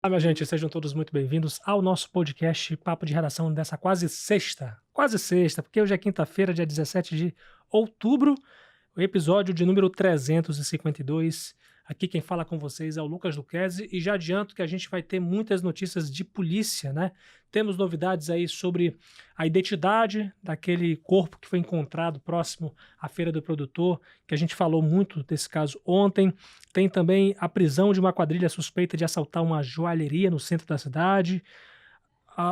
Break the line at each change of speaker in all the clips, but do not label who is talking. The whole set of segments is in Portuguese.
Olá, minha gente, sejam todos muito bem-vindos ao nosso podcast Papo de Redação dessa quase sexta, porque hoje é quinta-feira, dia 17 de outubro, o episódio de número 352. Aqui quem fala com vocês é o Lucas Luquezzi e já adianto que a gente vai ter muitas notícias de polícia, né? Temos novidades aí sobre a identidade daquele corpo que foi encontrado próximo à Feira do Produtor, que a gente falou muito desse caso ontem. Tem também a prisão de uma quadrilha suspeita de assaltar uma joalheria no centro da cidade,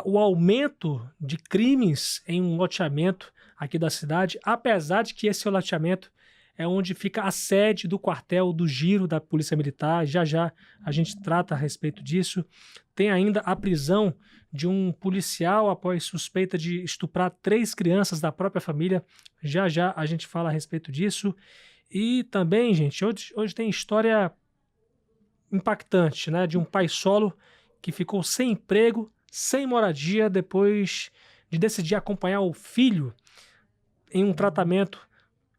o aumento de crimes em um loteamento aqui da cidade, apesar de que esse loteamento é onde fica a sede do quartel do Giro da Polícia Militar. Já já a gente trata a respeito disso. Tem ainda a prisão de um policial após suspeita de estuprar 3 crianças da própria família. Já já a gente fala a respeito disso. E também, gente, hoje tem história impactante, né? De um pai solo que ficou sem emprego, sem moradia, depois de decidir acompanhar o filho em um tratamento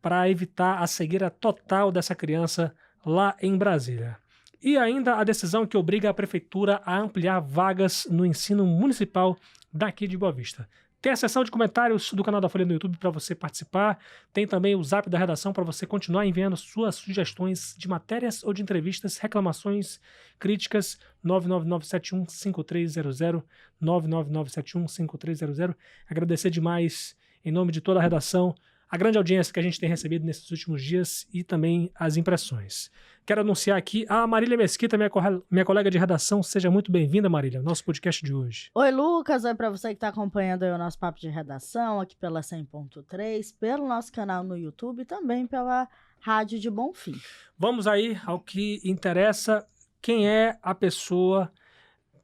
para evitar a cegueira total dessa criança lá em Brasília. E ainda a decisão que obriga a prefeitura a ampliar vagas no ensino municipal daqui de Boa Vista. Tem a seção de comentários do canal da Folha no YouTube para você participar. Tem também o Zap da redação para você continuar enviando suas sugestões de matérias ou de entrevistas, reclamações, críticas. 999715300, 999715300. Agradecer demais, em nome de toda a redação, a grande audiência que a gente tem recebido nesses últimos dias e também as impressões. Quero anunciar aqui a Marília Mesquita, minha colega de redação. Seja muito bem-vinda, Marília, ao nosso podcast de hoje.
Oi, Lucas. Oi para você que está acompanhando aí o nosso Papo de Redação aqui pela 100.3, pelo nosso canal no YouTube e também pela Rádio de Bonfim.
Vamos aí ao que interessa. Quem é a pessoa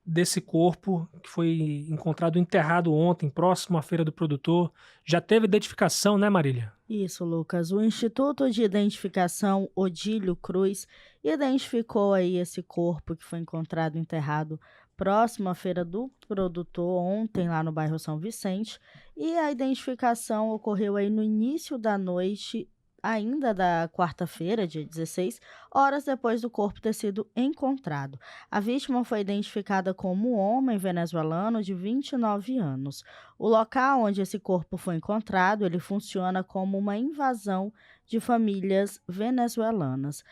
desse corpo que foi encontrado enterrado ontem, próximo à Feira do Produtor? Já teve identificação, né, Marília?
Isso, Lucas. O Instituto de Identificação Odílio Cruz identificou aí esse corpo que foi encontrado enterrado próximo à Feira do Produtor ontem, lá no bairro São Vicente, e a identificação ocorreu aí no início da noite, ainda da quarta-feira, dia 16, horas depois do corpo ter sido encontrado. A vítima foi identificada como um homem venezuelano de 29 anos. O local onde esse corpo foi encontrado, ele funciona como uma invasão de famílias venezuelanas.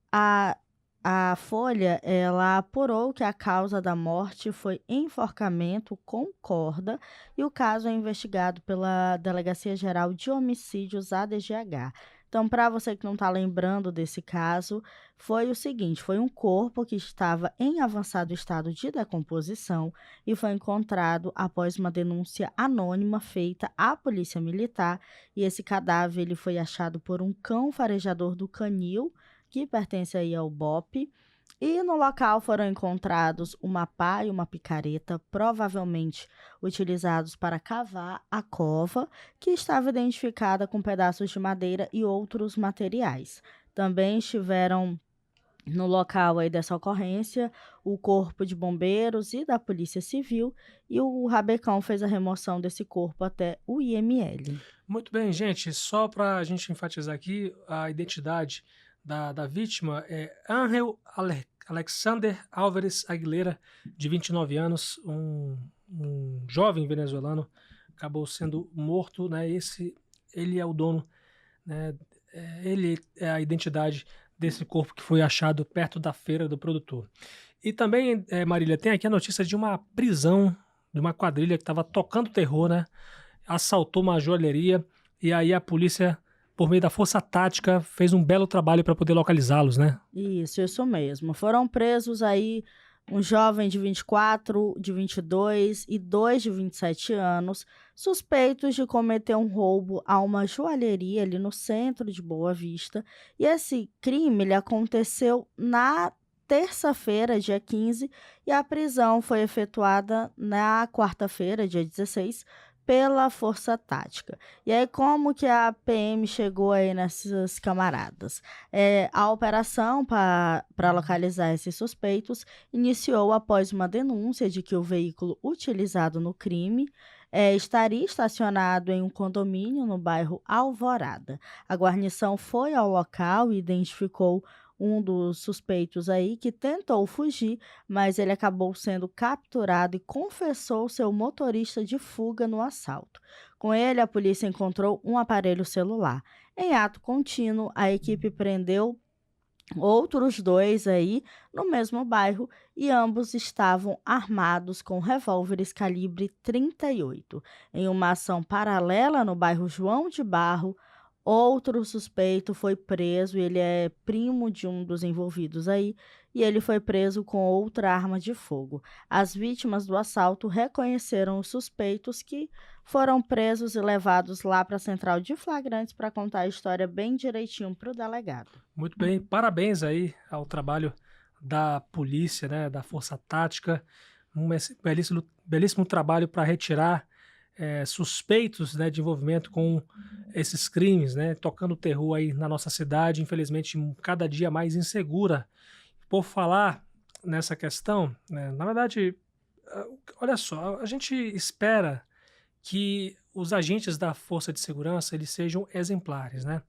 A a Folha, ela apurou que a causa da morte foi enforcamento com corda e o caso é investigado pela Delegacia Geral de Homicídios ADGH. Então, para você que não está lembrando desse caso, foi o seguinte: foi um corpo que estava em avançado estado de decomposição e foi encontrado após uma denúncia anônima feita à Polícia Militar. E esse cadáver ele foi achado por um cão farejador do canil, que pertence aí ao BOPE, e no local foram encontrados uma pá e uma picareta, provavelmente utilizados para cavar a cova, que estava identificada com pedaços de madeira e outros materiais. Também estiveram no local aí dessa ocorrência o Corpo de Bombeiros e da Polícia Civil, e o Rabecão fez a remoção desse corpo até o IML.
Muito bem, gente. Só para a gente enfatizar aqui, a identidade da vítima é Ángel Alexander Álvares Aguilera, de 29 anos, um jovem venezuelano, acabou sendo morto, né? Ele é o dono, né? Ele é a identidade desse corpo que foi achado perto da Feira do Produtor. E também, Marília, tem aqui a notícia de uma prisão de uma quadrilha que estava tocando terror, né? Assaltou uma joalheria e aí a polícia, por meio da força tática, fez um belo trabalho para poder localizá-los, né?
Isso mesmo. Foram presos aí um jovem de 24, de 22 e 2 de 27 anos, suspeitos de cometer um roubo a uma joalheria ali no centro de Boa Vista. E esse crime ele aconteceu na terça-feira, dia 15, e a prisão foi efetuada na quarta-feira, dia 16, pela Força Tática. E aí, como que a PM chegou aí nesses camaradas? A operação para localizar esses suspeitos iniciou após uma denúncia de que o veículo utilizado no crime estaria estacionado em um condomínio no bairro Alvorada. A guarnição foi ao local e identificou um dos suspeitos aí que tentou fugir, mas ele acabou sendo capturado e confessou ser o motorista de fuga no assalto. Com ele, a polícia encontrou um aparelho celular. Em ato contínuo, a equipe prendeu outros dois aí no mesmo bairro e ambos estavam armados com revólveres calibre 38. Em uma ação paralela no bairro João de Barro, outro suspeito foi preso, ele é primo de um dos envolvidos aí, e ele foi preso com outra arma de fogo. As vítimas do assalto reconheceram os suspeitos que foram presos e levados lá para a central de flagrantes para contar a história bem direitinho para o delegado.
Muito bem, parabéns aí ao trabalho da polícia, né, da Força Tática, belíssimo trabalho para retirar suspeitos, né, de envolvimento com esses crimes, né, tocando terror aí na nossa cidade, infelizmente cada dia mais insegura. Por falar nessa questão, né, na verdade, olha só, a gente espera que os agentes da Força de Segurança eles sejam exemplares, né?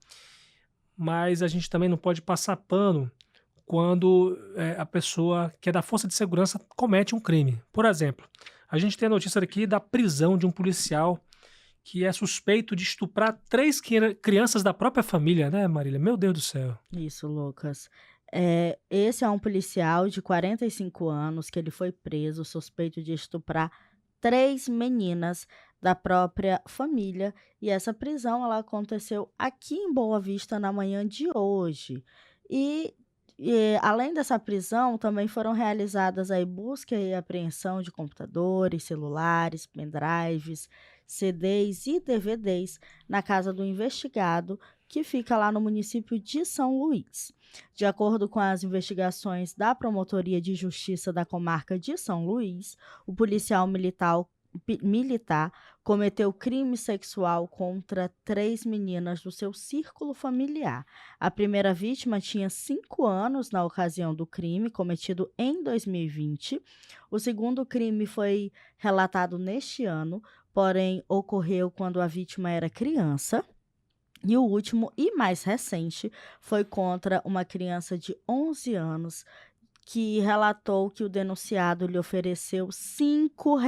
Mas a gente também não pode passar pano quando a pessoa que é da Força de Segurança comete um crime. Por exemplo, a gente tem a notícia aqui da prisão de um policial que é suspeito de estuprar 3 crianças da própria família, né, Marília? Meu Deus do céu.
Isso, Lucas. Esse é um policial de 45 anos que ele foi preso suspeito de estuprar 3 meninas da própria família e essa prisão ela aconteceu aqui em Boa Vista na manhã de hoje. E, além dessa prisão, também foram realizadas aí busca e apreensão de computadores, celulares, pendrives, CDs e DVDs na casa do investigado que fica lá no município de São Luís. De acordo com as investigações da Promotoria de Justiça da Comarca de São Luís, o policial militar cometeu crime sexual contra 3 meninas do seu círculo familiar. A primeira vítima tinha 5 anos na ocasião do crime, cometido em 2020. O segundo crime foi relatado neste ano, porém ocorreu quando a vítima era criança. E o último e mais recente foi contra uma criança de 11 anos que relatou que o denunciado lhe ofereceu R$ 5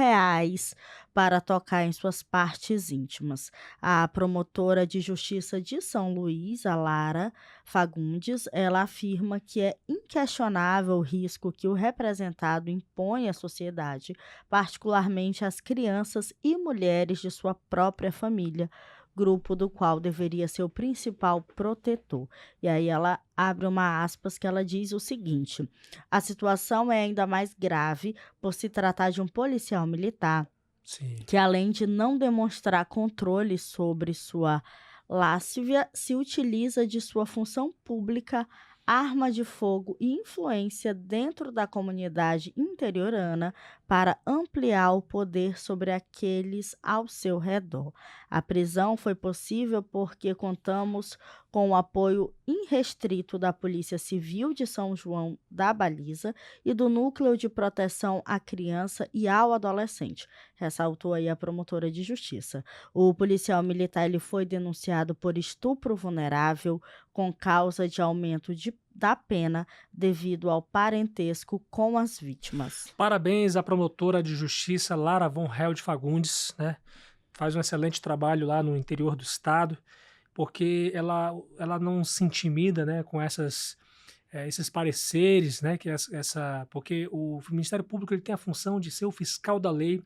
para tocar em suas partes íntimas. A promotora de justiça de São Luís, a Lara Fagundes, ela afirma que é inquestionável o risco que o representado impõe à sociedade, particularmente às crianças e mulheres de sua própria família, grupo do qual deveria ser o principal protetor. E aí ela abre uma aspas que ela diz o seguinte: a situação é ainda mais grave por se tratar de um policial militar
Sim.
que, além de não demonstrar controle sobre sua lascívia, se utiliza de sua função pública, arma de fogo e influência dentro da comunidade interiorana para ampliar o poder sobre aqueles ao seu redor. A prisão foi possível porque contamos com o apoio irrestrito da Polícia Civil de São João da Baliza e do Núcleo de Proteção à Criança e ao Adolescente, ressaltou aí a promotora de justiça. O policial militar ele foi denunciado por estupro vulnerável com causa de aumento da pena devido ao parentesco com as vítimas.
Parabéns à promotora de justiça Lara von Held Fagundes, né? Faz um excelente trabalho lá no interior do estado, porque ela não se intimida, né, com esses pareceres, né, porque o Ministério Público ele tem a função de ser o fiscal da lei,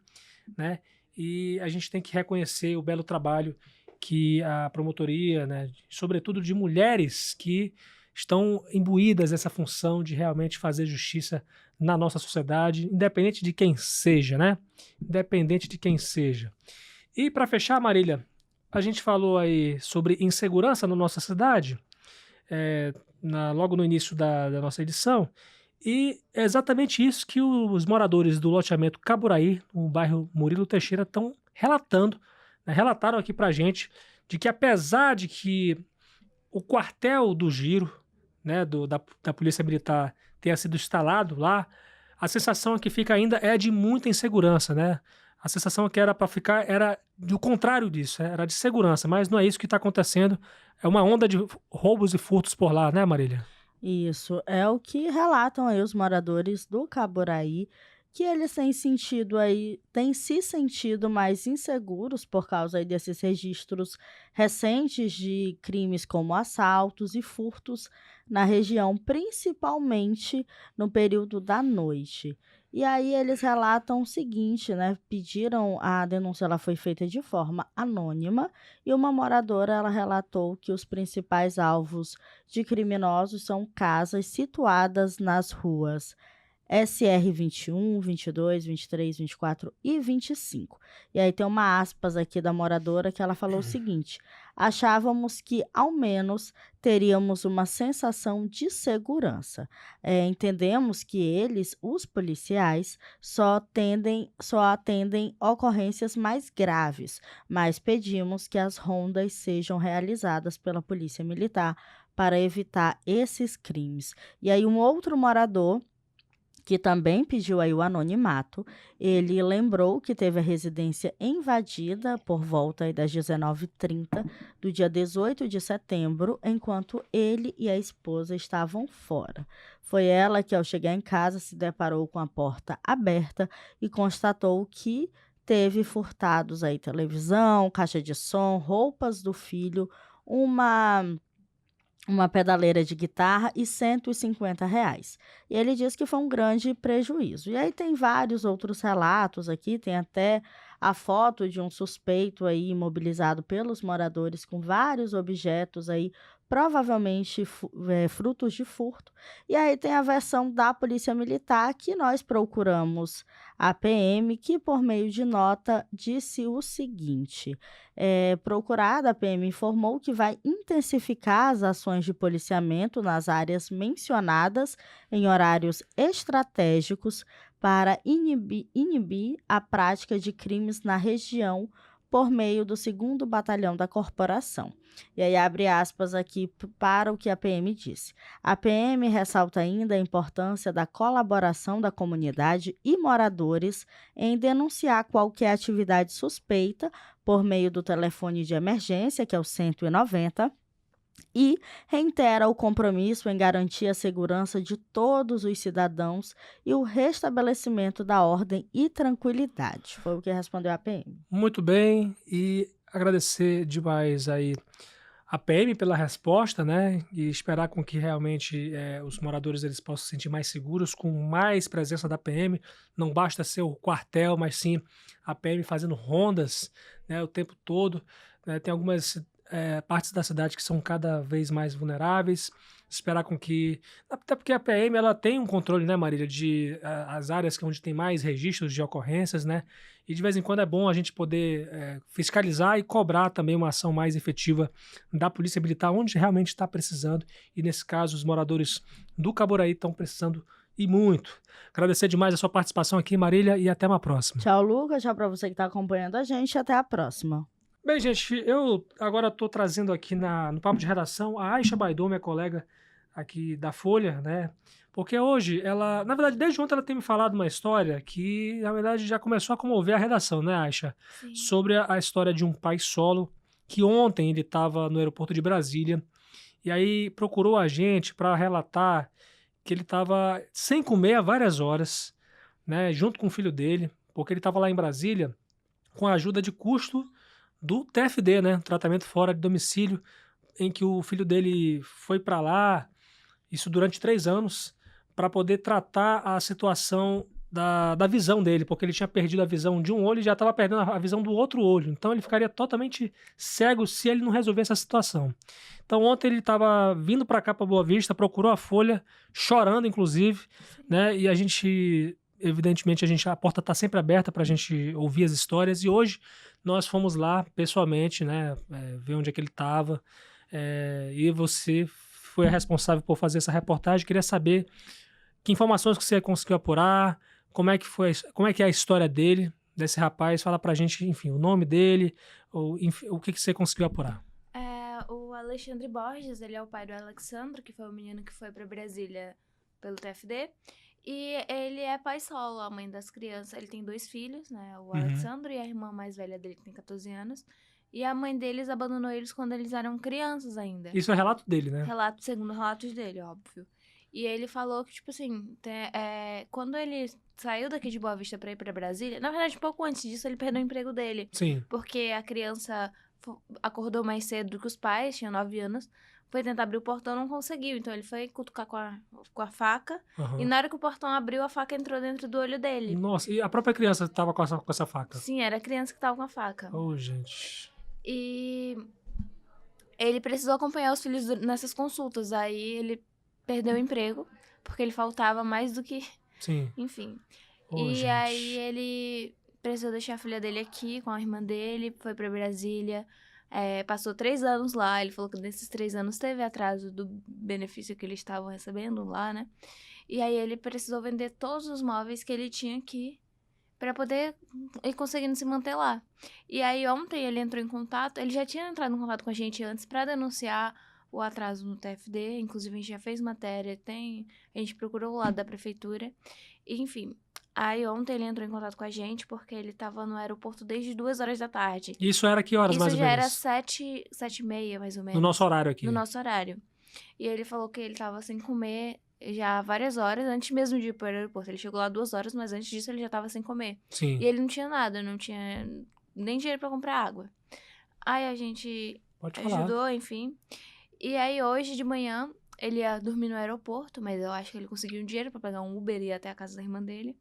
né, e a gente tem que reconhecer o belo trabalho que a promotoria, né, sobretudo de mulheres que estão imbuídas dessa função de realmente fazer justiça na nossa sociedade, independente de quem seja, né? Independente de quem seja. E para fechar, Marília, a gente falou aí sobre insegurança na nossa cidade, logo no início da nossa edição, e é exatamente isso que os moradores do loteamento Caburaí, no bairro Murilo Teixeira, estão relatando, né? Relataram aqui para a gente de que apesar de que o quartel do Giro, né, da Polícia Militar tenha sido instalado lá, a sensação que fica ainda é de muita insegurança, né? A sensação que era para ficar era do contrário disso, era de segurança, mas não é isso que está acontecendo. É uma onda de roubos e furtos por lá, né, Marília?
Isso é o que relatam aí os moradores do Caboraí, que eles têm se sentido mais inseguros por causa aí desses registros recentes de crimes como assaltos e furtos na região, principalmente no período da noite. E aí eles relatam o seguinte, né? Pediram a denúncia, ela foi feita de forma anônima e uma moradora ela relatou que os principais alvos de criminosos são casas situadas nas ruas SR 21, 22, 23, 24 e 25. E aí tem uma aspas aqui da moradora que ela falou o seguinte: achávamos que ao menos teríamos uma sensação de segurança. Entendemos que eles, os policiais, só atendem ocorrências mais graves, mas pedimos que as rondas sejam realizadas pela Polícia Militar para evitar esses crimes. E aí um outro morador que também pediu aí o anonimato, ele lembrou que teve a residência invadida por volta aí das 19h30 do dia 18 de setembro, enquanto ele e a esposa estavam fora. Foi ela que, ao chegar em casa, se deparou com a porta aberta e constatou que teve furtados aí televisão, caixa de som, roupas do filho, uma pedaleira de guitarra e R$ 150. E ele diz que foi um grande prejuízo. E aí tem vários outros relatos aqui, tem até a foto de um suspeito aí imobilizado pelos moradores com vários objetos aí, provavelmente frutos de furto. E aí tem a versão da Polícia Militar que nós procuramos a PM, que por meio de nota disse o seguinte: procurada, a PM informou que vai intensificar as ações de policiamento nas áreas mencionadas em horários estratégicos para inibir a prática de crimes na região por meio do 2º Batalhão da Corporação. E aí abre aspas aqui para o que a PM disse. A PM ressalta ainda a importância da colaboração da comunidade e moradores em denunciar qualquer atividade suspeita por meio do telefone de emergência, que é o 190, e reitera o compromisso em garantir a segurança de todos os cidadãos e o restabelecimento da ordem e tranquilidade. Foi o que respondeu a PM.
Muito bem, e agradecer demais aí a PM pela resposta, né? E esperar com que realmente os moradores eles possam se sentir mais seguros com mais presença da PM. Não basta ser o quartel, mas sim a PM fazendo rondas, né, o tempo todo. Né? Tem algumas partes da cidade que são cada vez mais vulneráveis. Esperar com que... Até porque a PM ela tem um controle, né, Marília, de as áreas onde tem mais registros de ocorrências, né? E de vez em quando é bom a gente poder fiscalizar e cobrar também uma ação mais efetiva da Polícia Militar, onde realmente está precisando. E nesse caso, os moradores do Caboraí estão precisando e muito. Agradecer demais a sua participação aqui, Marília, e até uma próxima.
Tchau, Lucas. Tchau para você que está acompanhando a gente. Até a próxima.
Bem, gente, eu agora estou trazendo aqui no Papo de Redação a Aisha Baidoo, minha colega aqui da Folha, né? Porque hoje ela, na verdade, desde ontem ela tem me falado uma história que, na verdade, já começou a comover a redação, né, Aisha?
Sim.
Sobre a história de um pai solo que ontem ele estava no aeroporto de Brasília e aí procurou a gente para relatar que ele estava sem comer há várias horas, né, junto com o filho dele, porque ele estava lá em Brasília com a ajuda de custo do TFD, né, tratamento fora de domicílio, em que o filho dele foi para lá, isso durante 3 anos, para poder tratar a situação da visão dele, porque ele tinha perdido a visão de um olho e já estava perdendo a visão do outro olho. Então ele ficaria totalmente cego se ele não resolvesse a situação. Então ontem ele estava vindo para cá, para Boa Vista, procurou a Folha, chorando inclusive, né? E a gente, evidentemente, a porta está sempre aberta para a gente ouvir as histórias. E hoje nós fomos lá pessoalmente, né? Ver onde é que ele estava. E você foi a responsável por fazer essa reportagem. Queria saber que informações que você conseguiu apurar, como é que é a história dele, desse rapaz. Fala pra gente, enfim, o nome dele, enfim, o que você conseguiu apurar.
O Alexandre Borges, ele é o pai do Alexandro, que foi o menino que foi pra Brasília pelo TFD. E ele é pai solo, a mãe das crianças. Ele tem 2 filhos, né? O Alexandro e a irmã mais velha dele, que tem 14 anos. E a mãe deles abandonou eles quando eles eram crianças ainda.
Isso é relato dele, né?
Segundo relatos dele, óbvio. E ele falou que, tipo assim, quando ele saiu daqui de Boa Vista pra ir pra Brasília, na verdade, um pouco antes disso, ele perdeu o emprego dele.
Sim.
Porque a criança acordou mais cedo do que os pais, tinha 9 anos, foi tentar abrir o portão, não conseguiu. Então ele foi cutucar com a faca, e na hora que o portão abriu, a faca entrou dentro do olho dele.
Nossa, e a própria criança tava com essa faca?
Sim, era a criança que tava com a faca.
Oh, gente.
E ele precisou acompanhar os filhos nessas consultas. Aí ele perdeu o emprego, porque ele faltava mais do que...
Sim.
Enfim.
Oh, gente.
Aí ele precisou deixar a filha dele aqui com a irmã dele, foi pra Brasília, passou 3 anos lá. Ele falou que nesses 3 anos teve atraso do benefício que eles estavam recebendo lá, né? E aí ele precisou vender todos os móveis que ele tinha aqui pra poder ir conseguindo se manter lá. E aí ontem ele entrou em contato, ele já tinha entrado em contato com a gente antes pra denunciar o atraso no TFD, inclusive a gente já fez matéria, a gente procurou o lado da prefeitura, e, enfim. Aí ontem ele entrou em contato com a gente porque ele tava no aeroporto desde 2 horas da tarde.
Isso era que horas, mais ou menos?
Isso já era 7h30, mais ou menos.
No nosso horário aqui.
No nosso horário. E ele falou que ele tava sem comer já há várias horas, antes mesmo de ir pro aeroporto. Ele chegou lá 2 horas, mas antes disso ele já tava sem comer.
Sim.
E ele não tinha nada, não tinha nem dinheiro pra comprar água. Aí a gente ajudou, enfim. E aí hoje de manhã ele ia dormir no aeroporto, mas eu acho que ele conseguiu um dinheiro pra pegar um Uber e ir até a casa da irmã dele.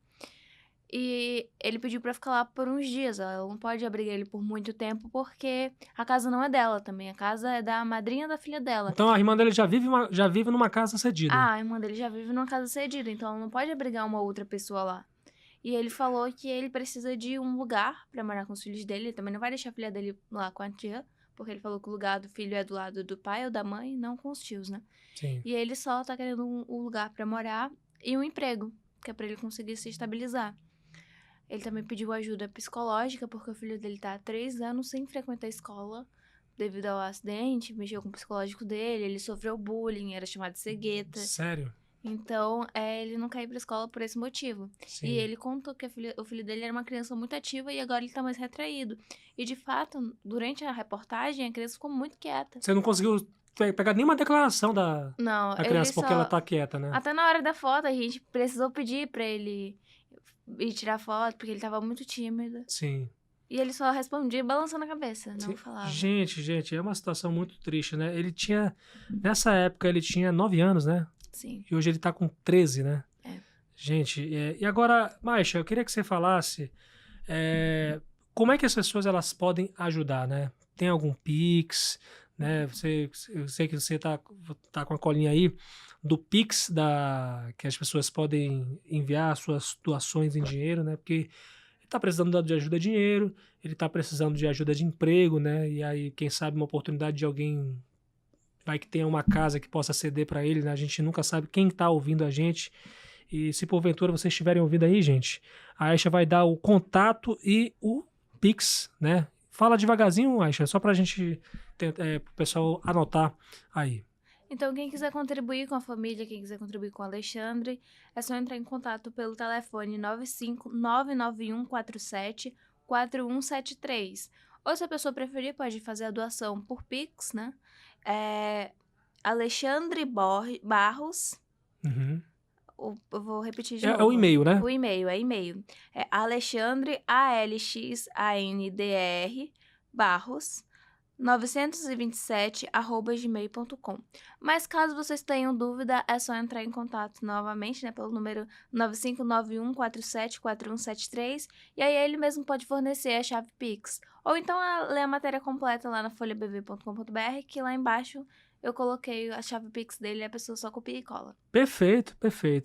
E ele pediu pra ficar lá por uns dias. Ela não pode abrigar ele por muito tempo, porque a casa não é dela também. A casa é da madrinha da filha dela.
Então a irmã dele já vive numa casa cedida.
Ah, a irmã dele já vive numa casa cedida, então ela não pode abrigar uma outra pessoa lá. E ele falou que ele precisa de um lugar pra morar com os filhos dele. Ele também não vai deixar a filha dele lá com a tia, porque ele falou que o lugar do filho é do lado do pai ou da mãe, não com os tios, né?
Sim.
E ele só tá querendo um lugar pra morar e um emprego, que é pra ele conseguir se estabilizar. Ele também pediu ajuda psicológica, porque o filho dele tá há 3 anos sem frequentar a escola, devido ao acidente, mexeu com o psicológico dele, ele sofreu bullying, era chamado de cegueta.
Sério?
Então, ele não quer ir pra escola por esse motivo.
Sim.
E ele contou que o filho dele era uma criança muito ativa e agora ele tá mais retraído. E, de fato, durante a reportagem, a criança ficou muito quieta.
Você não conseguiu pegar nenhuma declaração da criança porque ela tá quieta, né?
Até na hora da foto, a gente precisou pedir pra ele ir tirar foto, porque ele tava muito tímido.
Sim.
E ele só respondia balançando a cabeça, não falava.
Gente, é uma situação muito triste, né? Nessa época, ele tinha 9 anos, né?
Sim.
E hoje ele tá com 13, né?
É.
Gente, e agora, Maisha, eu queria que você falasse como é que as pessoas elas podem ajudar, né? Tem algum Pix, né? Eu sei que você tá com a colinha aí do Pix que as pessoas podem enviar suas doações em dinheiro, né? Porque ele tá precisando de ajuda de dinheiro, ele tá precisando de ajuda de emprego, né? E aí, quem sabe, uma oportunidade de alguém vai que tenha uma casa que possa ceder para ele, né? A gente nunca sabe quem tá ouvindo a gente. E se porventura vocês estiverem ouvindo aí, gente, a Aisha vai dar o contato e o Pix, né? Fala devagarzinho, Aisha, só pra gente, pro pessoal anotar aí.
Então, quem quiser contribuir com a família, quem quiser contribuir com o Alexandre, é só entrar em contato pelo telefone 95991474173. Ou, se a pessoa preferir, pode fazer a doação por Pix, né? Alexandre Barros.
Uhum.
Eu vou repetir de novo.
É o e-mail, né?
O e-mail, é e-mail. É Alexandre, ALXANDR, Barros, 927@gmail.com. Mas caso vocês tenham dúvida, é só entrar em contato novamente, né, pelo número 9591474173, e aí ele mesmo pode fornecer a chave Pix. Ou então ler a matéria completa lá na folhabv.com.br, que lá embaixo eu coloquei a chave Pix dele e a pessoa só copia e cola.
Perfeito,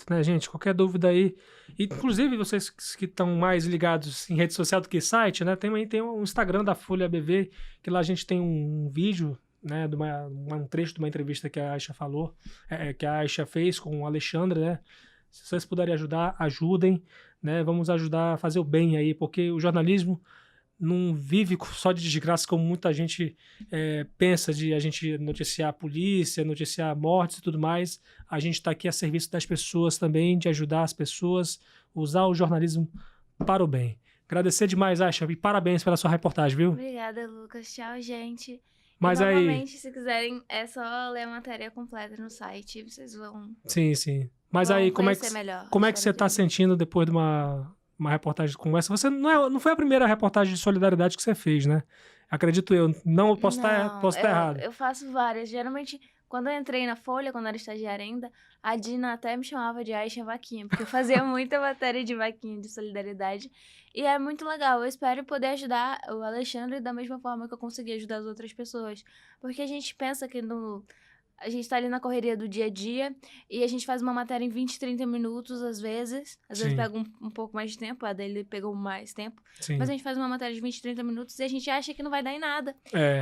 né, gente? Qualquer dúvida aí. Inclusive, vocês que estão mais ligados em rede social do que site, né? Tem um Instagram da Folha BV, que lá a gente tem um vídeo, né? Um trecho de uma entrevista que a Aisha falou, que a Aisha fez com o Alexandre, né? Se vocês puderem ajudar, ajudem, né? Vamos ajudar a fazer o bem aí, porque o jornalismo não vive só de desgraça como muita gente pensa, de a gente noticiar a polícia, noticiar mortes e tudo mais. A gente está aqui a serviço das pessoas também, de ajudar as pessoas, usar o jornalismo para o bem. Agradecer demais, Aisha, e parabéns pela sua reportagem, viu?
Obrigada, Lucas. Tchau, gente.
Mas
e,
aí...
novamente, se quiserem, é só ler a matéria completa no site. Vocês vão...
Sim. Mas
vão
aí, como é que você está sentindo depois de uma reportagem como essa? Você não foi a primeira reportagem de solidariedade que você fez, né? Acredito eu. Não, posso estar errado.
Eu faço várias. Geralmente, quando eu entrei na Folha, quando eu era estagiária ainda, a Dina até me chamava de Aisha Vaquinha, porque eu fazia muita matéria de vaquinha, de solidariedade. E é muito legal. Eu espero poder ajudar o Alexandre da mesma forma que eu consegui ajudar as outras pessoas. Porque a gente pensa que a gente tá ali na correria do dia a dia e a gente faz uma matéria em 20, 30 minutos, às vezes. Às vezes pega um pouco mais de tempo, a dele pegou mais tempo.
Sim.
Mas a gente faz uma matéria de 20, 30 minutos e a gente acha que não vai dar em nada.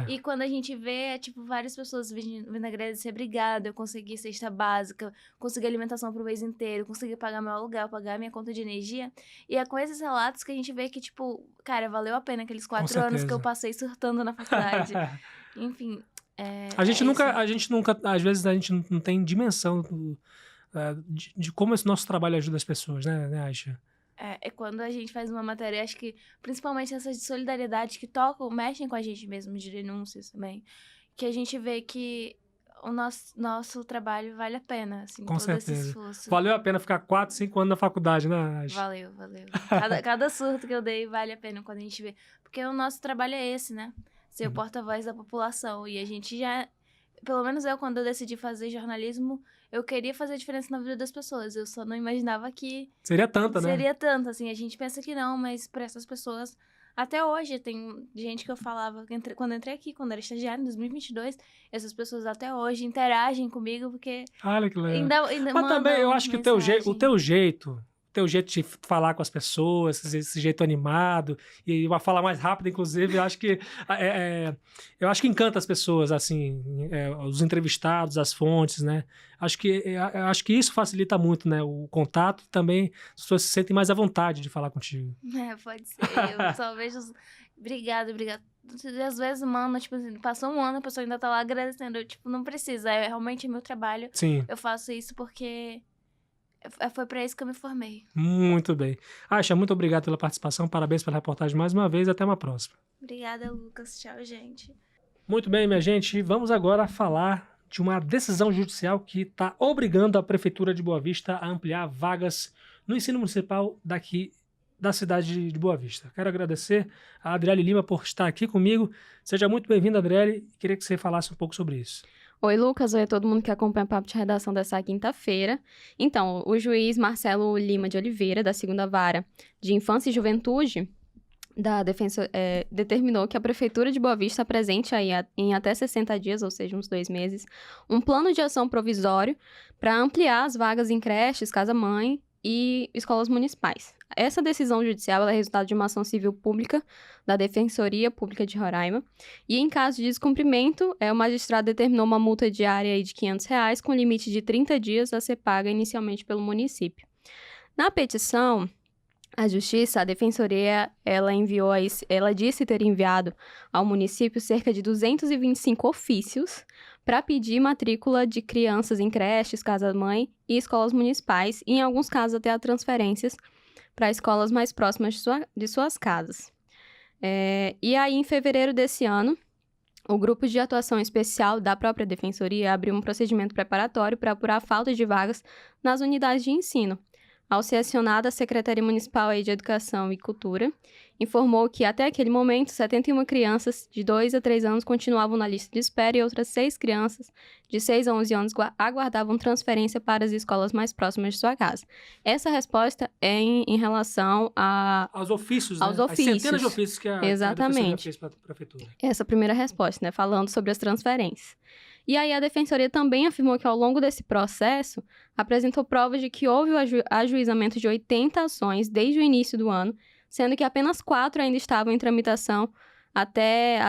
E quando a gente vê, várias pessoas vindo agradecer, obrigada, eu consegui cesta básica, consegui alimentação pro mês inteiro, consegui pagar meu aluguel, pagar minha conta de energia. E é com esses relatos que a gente vê que, cara, valeu a pena aqueles 4 anos que eu passei surtando na faculdade. Enfim...
A gente nunca, às vezes a gente não tem dimensão de como esse nosso trabalho ajuda as pessoas, né, Aisha?
É quando a gente faz uma matéria, acho que principalmente essas de solidariedade que mexem com a gente mesmo, de denúncias também, que a gente vê que o nosso trabalho vale a pena, assim,
com
todo
certeza.
esse esforço.
Valeu a pena ficar 4, 5 anos na faculdade, né, Aisha?
Valeu. Cada surto que eu dei vale a pena quando a gente vê. Porque o nosso trabalho é esse, né? Ser o porta-voz da população. E a gente pelo menos quando eu decidi fazer jornalismo, eu queria fazer diferença na vida das pessoas. Eu só não imaginava que...
Seria tanta, né?
Seria tanta, assim. A gente pensa que não, mas para essas pessoas... Até hoje, tem gente que eu falava... Quando eu entrei aqui, quando era estagiária, em 2022, essas pessoas até hoje interagem comigo, porque...
Olha que legal.
Ainda
mas também eu acho que o teu jeito de falar com as pessoas, esse jeito animado, e uma fala mais rápida, inclusive, eu acho que encanta as pessoas, assim, os entrevistados, as fontes, né? Acho que isso facilita muito, né? O contato, também as pessoas se sentem mais à vontade de falar contigo.
Pode ser. Eu só vejo... Obrigada. Às vezes, mano, assim, passou um ano, a pessoa ainda tá lá agradecendo. Eu, não precisa. É realmente meu trabalho.
Sim.
Eu faço isso porque... Foi pra isso que eu me formei.
Muito bem. Aisha, muito obrigado pela participação. Parabéns pela reportagem mais uma vez. Até uma próxima.
Obrigada, Lucas. Tchau, gente.
Muito bem, minha gente. Vamos agora falar de uma decisão judicial que está obrigando a Prefeitura de Boa Vista a ampliar vagas no ensino municipal daqui da cidade de Boa Vista. Quero agradecer a Adriele Lima por estar aqui comigo. Seja muito bem-vinda, Adriele. Queria que você falasse um pouco sobre isso.
Oi, Lucas. Oi a todo mundo que acompanha o Papo de Redação dessa quinta-feira. Então, o juiz Marcelo Lima de Oliveira, da 2ª Vara de Infância e Juventude, determinou que a Prefeitura de Boa Vista apresente aí em até 60 dias, ou seja, uns 2 meses, um plano de ação provisório para ampliar as vagas em creches, casa-mãe e escolas municipais. Essa decisão judicial é resultado de uma ação civil pública da Defensoria Pública de Roraima e, em caso de descumprimento, o magistrado determinou uma multa diária de R$ 500 com limite de 30 dias a ser paga inicialmente pelo município. Na petição, a Justiça, a Defensoria, ela disse ter enviado ao município cerca de 225 ofícios para pedir matrícula de crianças em creches, casa-mãe e escolas municipais, e em alguns casos até a transferências para escolas mais próximas de suas casas. E aí, em fevereiro desse ano, o Grupo de Atuação Especial da própria Defensoria abriu um procedimento preparatório para apurar a falta de vagas nas unidades de ensino. Ao ser acionada, a Secretaria Municipal de Educação e Cultura informou que, até aquele momento, 71 crianças de 2 a 3 anos continuavam na lista de espera e outras 6 crianças de 6 a 11 anos aguardavam transferência para as escolas mais próximas de sua casa. Essa resposta é em relação
aos ofícios,
aos
né?
ofícios.
As centenas de ofícios que a Defensoria fez para a Prefeitura.
Essa primeira resposta, né? Falando sobre as transferências. E aí a Defensoria também afirmou que, ao longo desse processo, apresentou provas de que houve o ajuizamento de 80 ações desde o início do ano, sendo que apenas 4 ainda estavam em tramitação até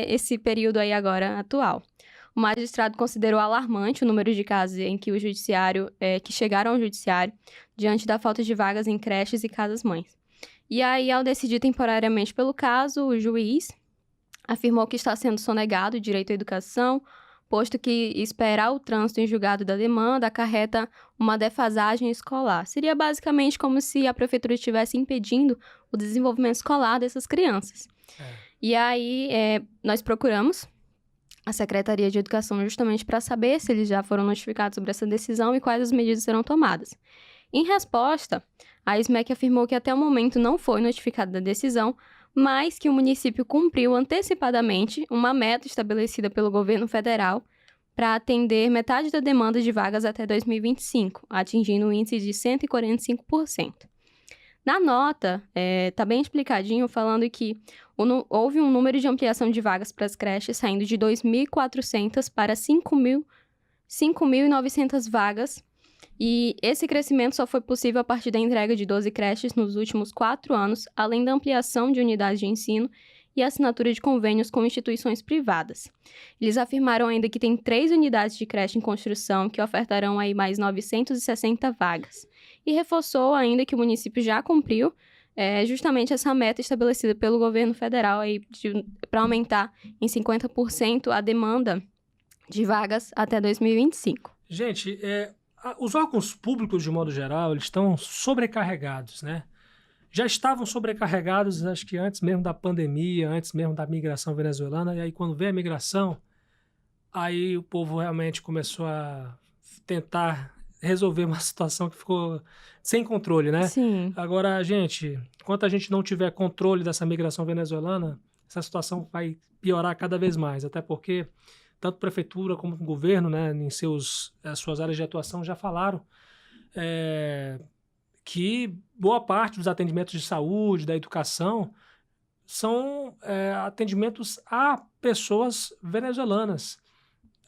esse período aí agora atual. O magistrado considerou alarmante o número de casos em que que chegaram ao judiciário diante da falta de vagas em creches e casas-mães. E aí, ao decidir temporariamente pelo caso, o juiz afirmou que está sendo sonegado o direito à educação posto que esperar o trânsito em julgado da demanda acarreta uma defasagem escolar. Seria basicamente como se a prefeitura estivesse impedindo o desenvolvimento escolar dessas crianças. E aí, nós procuramos a Secretaria de Educação justamente para saber se eles já foram notificados sobre essa decisão e quais as medidas serão tomadas. Em resposta, a SMEC afirmou que até o momento não foi notificada da decisão, mas que o município cumpriu antecipadamente uma meta estabelecida pelo governo federal para atender metade da demanda de vagas até 2025, atingindo um índice de 145%. Na nota, está bem explicadinho, falando que houve um número de ampliação de vagas para as creches saindo de 2.400 para 5.900 vagas, e esse crescimento só foi possível a partir da entrega de 12 creches nos últimos 4 anos, além da ampliação de unidades de ensino e assinatura de convênios com instituições privadas. Eles afirmaram ainda que tem 3 unidades de creche em construção que ofertarão aí mais 960 vagas. E reforçou ainda que o município já cumpriu justamente essa meta estabelecida pelo governo federal para aumentar em 50% a demanda de vagas até 2025.
Gente, os órgãos públicos, de modo geral, eles estão sobrecarregados, né? Já estavam sobrecarregados, acho que antes mesmo da pandemia, antes mesmo da migração venezuelana, e aí quando veio a migração, aí o povo realmente começou a tentar resolver uma situação que ficou sem controle, né?
Sim.
Agora, gente, enquanto a gente não tiver controle dessa migração venezuelana, essa situação vai piorar cada vez mais, até porque tanto prefeitura como governo, né, em suas áreas de atuação já falaram que boa parte dos atendimentos de saúde, da educação, são atendimentos a pessoas venezuelanas.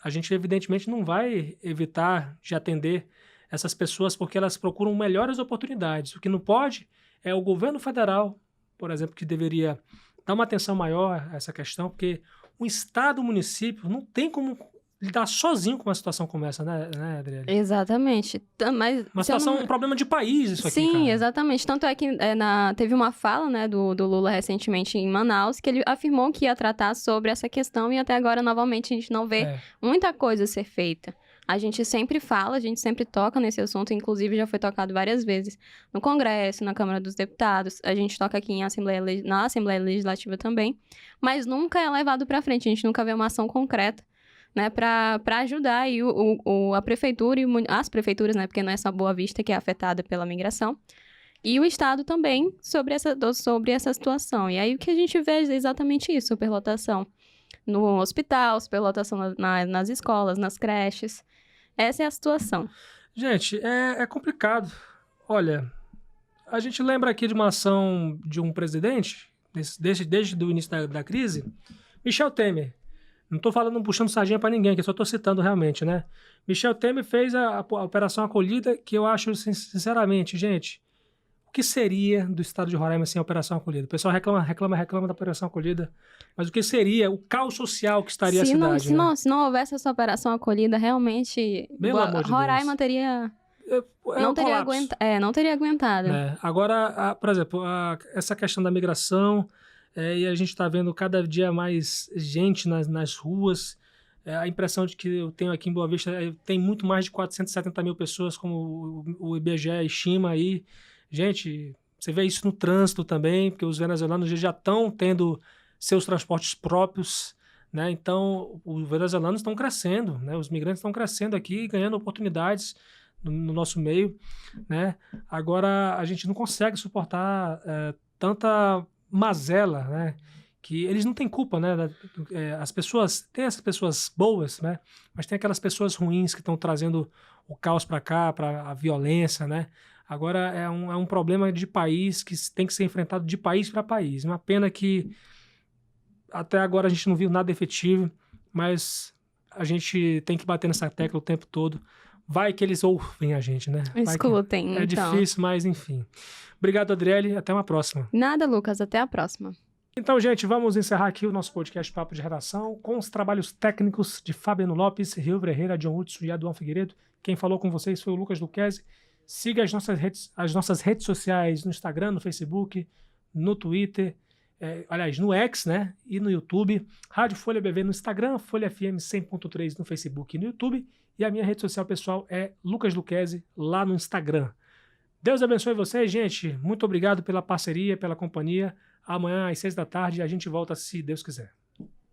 A gente, evidentemente, não vai evitar de atender essas pessoas porque elas procuram melhores oportunidades. O que não pode é o governo federal, por exemplo, que deveria dar uma atenção maior a essa questão, porque o Estado, o município, não tem como lidar sozinho com uma situação como essa, né, Adriele?
Exatamente. Mas,
uma situação, um problema de país isso aqui,
Sim,
cara.
Exatamente. Tanto é que teve uma fala, né, do Lula recentemente em Manaus, que ele afirmou que ia tratar sobre essa questão e até agora, novamente, a gente não vê muita coisa ser feita. A gente sempre fala, a gente sempre toca nesse assunto, inclusive já foi tocado várias vezes no Congresso, na Câmara dos Deputados, a gente toca aqui na Assembleia Legislativa também, mas nunca é levado para frente, a gente nunca vê uma ação concreta, né, para ajudar aí a prefeitura e as prefeituras, né, porque não é só Boa Vista que é afetada pela migração, e o Estado também sobre essa situação. E aí o que a gente vê é exatamente isso, superlotação no hospital, superlotação nas escolas, nas creches. Essa é a situação.
Gente, é complicado. Olha, a gente lembra aqui de uma ação de um presidente, desde o início da crise, Michel Temer. Não estou falando, puxando sardinha para ninguém, que eu só estou citando realmente, né? Michel Temer fez a Operação Acolhida, que eu acho, sinceramente, gente, o que seria do estado de Roraima sem a Operação Acolhida? O pessoal reclama da Operação Acolhida, mas o que seria o caos social que estaria a cidade?
Se não houvesse essa Operação Acolhida, realmente, Roraima teria... Não teria aguentado.
Agora, por exemplo, essa questão da migração, e a gente está vendo cada dia mais gente nas ruas. A impressão de que eu tenho aqui em Boa Vista, tem muito mais de 470 mil pessoas, como o IBGE estima aí. Gente, você vê isso no trânsito também, porque os venezuelanos já estão tendo seus transportes próprios, né? Então, os venezuelanos estão crescendo, né? Os migrantes estão crescendo aqui, ganhando oportunidades no nosso meio, né? Agora, a gente não consegue suportar tanta mazela, né? Que eles não têm culpa, né? As pessoas, tem essas pessoas boas, né? Mas tem aquelas pessoas ruins que estão trazendo o caos para cá, para a violência, né? Agora é um problema de país que tem que ser enfrentado de país para país. Uma pena que até agora a gente não viu nada efetivo, mas a gente tem que bater nessa tecla o tempo todo. Vai que eles ouvem a gente, né?
Escutem,
então. É difícil, mas enfim. Obrigado, Adriele. Até uma próxima.
Nada, Lucas. Até a próxima.
Então, gente, vamos encerrar aqui o nosso podcast Papo de Redação com os trabalhos técnicos de Fabiano Lopes, Rio Ferreira, John Hudson e Aduan Figueiredo. Quem falou com vocês foi o Lucas Luquezzi. Siga as nossas redes sociais no Instagram, no Facebook, no Twitter. aliás, no X, né? E no YouTube. Rádio Folha BV no Instagram, Folha FM 100.3 no Facebook e no YouTube. E a minha rede social pessoal é Lucas Luquezzi, lá no Instagram. Deus abençoe vocês, gente. Muito obrigado pela parceria, pela companhia. Amanhã às 6 da tarde a gente volta, se Deus quiser.